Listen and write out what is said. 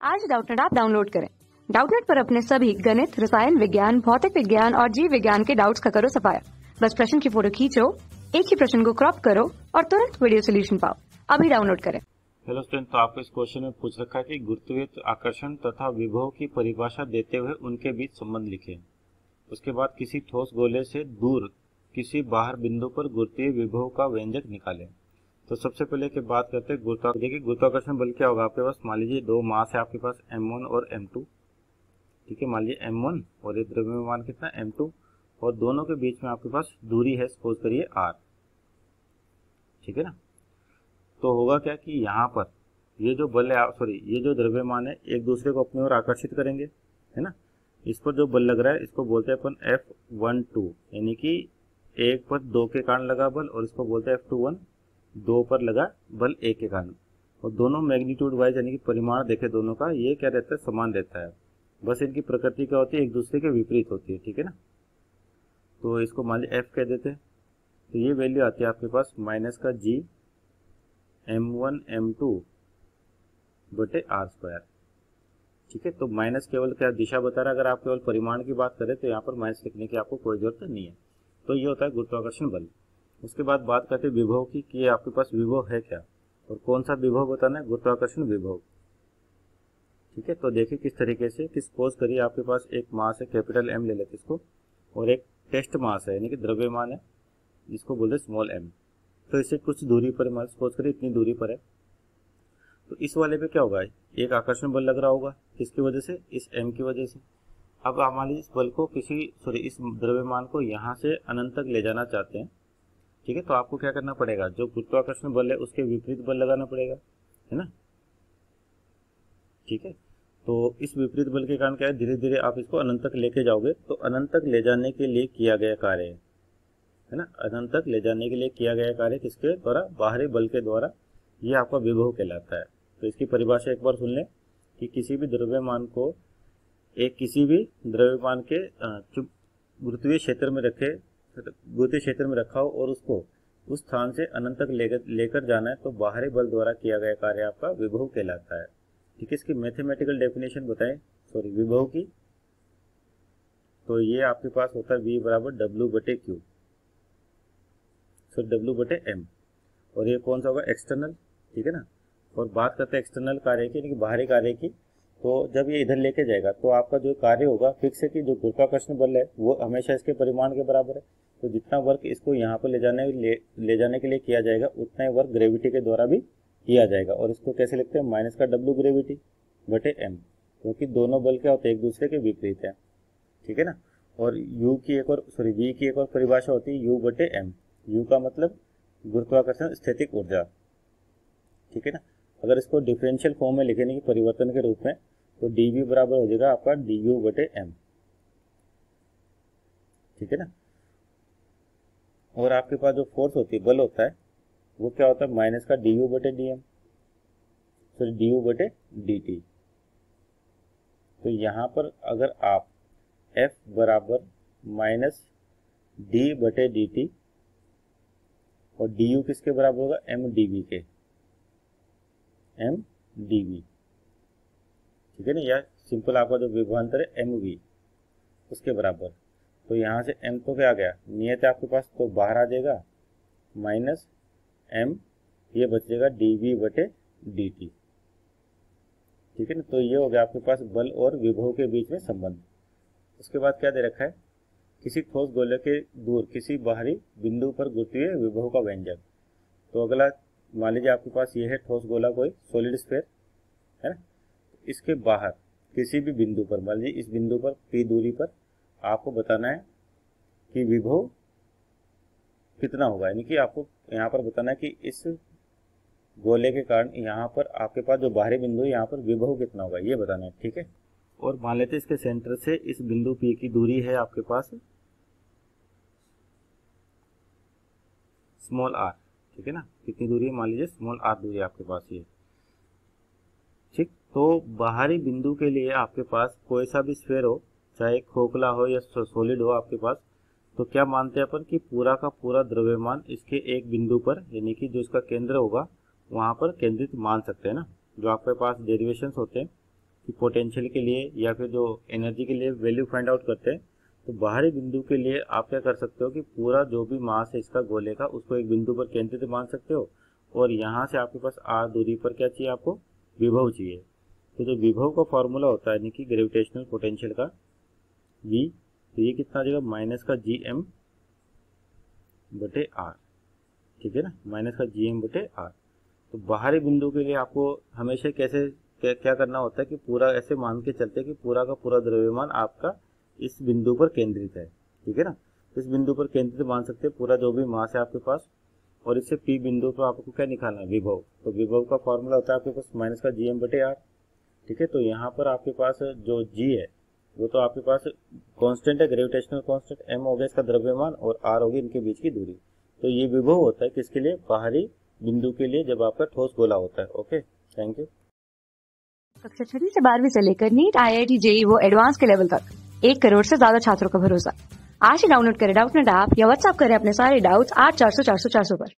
आज Doubtnut app download करें। Doubtnut पर अपने सभी गणित, रसायन विज्ञान, भौतिक विज्ञान और जीव विज्ञान के डाउट्स का करो सफाया। बस प्रश्न की फोटो खींचो, एक ही प्रश्न को क्रॉप करो और तुरंत वीडियो सोल्यूशन पाओ। अभी डाउनलोड करें। हेलो स्टूडेंट, तो आपको इस क्वेश्चन में पूछ रखा है कि गुरुत्वाकर्षण, आकर्षण तथा विभव की परिभाषा देते हुए उनके बीच संबंध लिखें। उसके बाद किसी ठोस गोले से दूर किसी बाहर बिंदु पर गुरुत्वीय विभव का व्यंजक निकालें। तो सबसे पहले की बात करते हैं गुरुत्वाकर्षण। देखिए गुरुत्वाकर्षण बल क्या होगा आपके पास। मान लीजिए दो मास है आपके पास, m1 और m2। ठीक है, मान लीजिए m1 और ये द्रव्यमान कितना m2, और दोनों के बीच में आपके पास दूरी है, सपोज करिए r। ठीक है ना। तो होगा क्या कि यहाँ पर ये जो बल है, ये जो द्रव्यमान है एक दूसरे को अपनी ओर आकर्षित करेंगे, है ना। इस पर जो बल लग रहा है इसको बोलते हैं अपन F12, यानी कि एक पर दो के कारण लगा बल, और इसको बोलते हैं F21, दो पर लगा बल एक के कारण। और दोनों मैग्नीट्यूड वाइज यानी कि परिमाण देखे दोनों का, ये क्या रहता है, समान रहता है। बस इनकी प्रकृति क्या होती है, एक दूसरे के विपरीत होती है। ठीक है ना। तो इसको मान लीजिए F कह देते हैं। तो ये वैल्यू आती है आपके पास माइनस का G m1 m2 बटे r²। ठीक है, तो माइनस केवल क्या दिशा बता रहा है। अगर आप केवल परिमाण की बात करें तो यहाँ पर माइनस लिखने की आपको कोई जरूरत नहीं है। तो ये होता है गुरुत्वाकर्षण बल। उसके बाद बात करते हैं विभव की, कि आपके पास विभव है क्या और कौन सा विभव बताना है, गुरुत्वाकर्षण विभव। ठीक है, तो देखिए किस तरीके से, कि सपोज करिए आपके पास एक मास है, कैपिटल M ले लेते इसको, और एक टेस्ट मास है यानी कि द्रव्यमान है जिसको बोलते हैं स्मॉल m। तो इससे कुछ दूरी पर, मान सपोज करिए इतनी दूरी पर है। तो इस वाले पे क्या होगा, एक आकर्षण बल लग रहा होगा, किसकी वजह से, इस m की वजह से। अब आप मान लीजिए इस बल को इस द्रव्यमान को यहाँ से अनंत तक ले जाना चाहते हैं। ठीक है, तो आपको क्या करना पड़ेगा, जो गुरुत्वाकर्षण बल है उसके विपरीत बल लगाना पड़ेगा, है ना। ठीक है, तो इस विपरीत बल के कारण क्या है, धीरे धीरे आप इसको अनंत तक लेके जाओगे। तो अनंत तक ले जाने के लिए किया गया कार्य है ना, अनंत तक ले जाने के लिए किया गया कार्य किसके द्वारा, बाहरी बल के द्वारा, ये आपका विभव कहलाता है। तो इसकी परिभाषा एक बार सुन लें, कि किसी भी द्रव्यमान को किसी भी द्रव्यमान के गुरुत्वीय क्षेत्र में रखा हो और उसको उस स्थान से अनंत तक लेकर जाना है, तो बाहरी बल द्वारा किया गया कार्य आपका विभव कहलाता है। ठीक है, इसकी मैथमेटिकल डेफिनेशन बताएं, विभव की। तो ये आपके पास होता है V बराबर W/Q, W/m। और ये कौन सा होगा, एक्सटर्नल। ठीक है ना। और बात करते हैं एक्सटर्नल कार्य की, यानी कि बाहरी कार्य की। तो जब ये इधर लेके जाएगा तो आपका जो कार्य होगा फिक्स है, कि जो गुरुत्वाकर्षण बल है वो हमेशा इसके परिमाण के बराबर है। तो जितना वर्क इसको यहाँ पर ले जाने के लिए किया जाएगा, उतना ही वर्क ग्रेविटी के द्वारा भी किया जाएगा। और इसको कैसे लिखते हैं, माइनस का W ग्रेविटी बटे m, क्योंकि दोनों बल क्या होते हैं, एक दूसरे के विपरीत है। ठीक है ना। और V की एक और परिभाषा होती है U/m। U का मतलब गुरुत्वाकर्षण स्थैतिक ऊर्जा। ठीक है ना। अगर इसको डिफरेंशियल फॉर्म में लिखेंगे कि परिवर्तन के रूप में, तो dV बराबर हो जाएगा आपका du/m। ठीक है ना। और आपके पास जो फोर्स होती है, बल होता है, वो क्या होता है, माइनस का du/dm, du/dt। तो यहाँ पर अगर आप F बराबर माइनस d/dt, और du किसके बराबर होगा, mdv के, mdv। ठीक है ना। या सिंपल आपका जो विभवांतर है mv, उसके बराबर। तो यहाँ से m तो क्या आ गया, नियत है आपके पास, तो बाहर आ जाएगा माइनस m, ये बचेगा dv/dt। ठीक है ना। तो ये हो गया आपके पास बल और विभव के बीच में संबंध। उसके बाद क्या दे रखा है, किसी ठोस गोले के दूर किसी बाहरी बिंदु पर गुरुत्वीय विभव का व्यंजक। तो अगला मान लीजिए आपके पास ये है ठोस गोला, कोई सॉलिड स्फीयर है ना। इसके बाहर किसी भी बिंदु पर, मान लीजिए इस बिंदु पर p दूरी पर, आपको बताना है कि विभव कितना होगा। यानी कि आपको यहाँ पर बताना है कि इस गोले के कारण यहाँ पर आपके पास जो बाहरी बिंदु है, यहाँ पर विभव कितना होगा, ये बताना है। ठीक है। और मान लेते हैं इसके सेंटर से इस बिंदु P की दूरी है आपके पास स्मॉल r। ठीक है ना। कितनी दूरी है, मान लीजिए स्मॉल r दूरी आपके पास ये। ठीक। तो बाहरी बिंदु के लिए आपके पास कोई सा भी स्फीयर हो, चाहे खोखला हो या सॉलिड हो आपके पास, तो क्या मानते हैं अपन कि पूरा का पूरा द्रव्यमान इसके एक बिंदु पर, यानी कि जो इसका केंद्र होगा वहां पर केंद्रित मान सकते हैं ना। जो आपके पास डेरिवेशंस होते हैं कि पोटेंशियल के लिए या फिर जो एनर्जी के लिए वैल्यू फाइंड आउट करते हैं, तो बाहरी बिंदु के लिए आप क्या कर सकते हो कि पूरा जो भी मास है इसका गोले का उसको एक बिंदु पर केंद्रित मान सकते हो, और यहाँ से आपके पास r दूरी पर क्या चाहिए, आपको विभव चाहिए। तो जो विभव का फॉर्मूला होता है यानी कि ग्रेविटेशनल पोटेंशियल का v, तो ये कितना आ जाएगा माइनस का gm बटे r, ठीक है ना, माइनस का gm बटे r। तो बाहरी बिंदु के लिए आपको हमेशा कैसे क्या करना होता है कि पूरा ऐसे मान के चलते हैं कि पूरा का पूरा द्रव्यमान आपका इस बिंदु पर केंद्रित है, ठीक है ना। इस बिंदु पर केंद्रित मान सकते हैं पूरा जो भी मास है आपके पास, और इससे P बिंदु पर आपको क्या निकालना है, विभव। तो विभव का फॉर्मूला होता है आपके पास माइनस का gm बटे r, ठीक है। तो यहाँ पर आपके पास जो g है वो तो आपके पास कांस्टेंट है, ग्रेविटेशनल कांस्टेंट, m हो गया इसका द्रव्यमान और r होगी इनके बीच की दूरी। तो ये विभव होता है किसके लिए, बाहरी बिंदु के लिए जब आपका ठोस गोला होता है। Okay, thank you. कक्षा 6वीं से 12वीं से लेकर नीट, IIT, JEE वो एडवांस के लेवल तक 1 करोड़ से ज्यादा छात्रों का भरोसा। आज ही डाउनलोड करें डाउटनेट ऐप या व्हाट्सएप करें अपने सारे डाउट्स 8400 400 400 पर।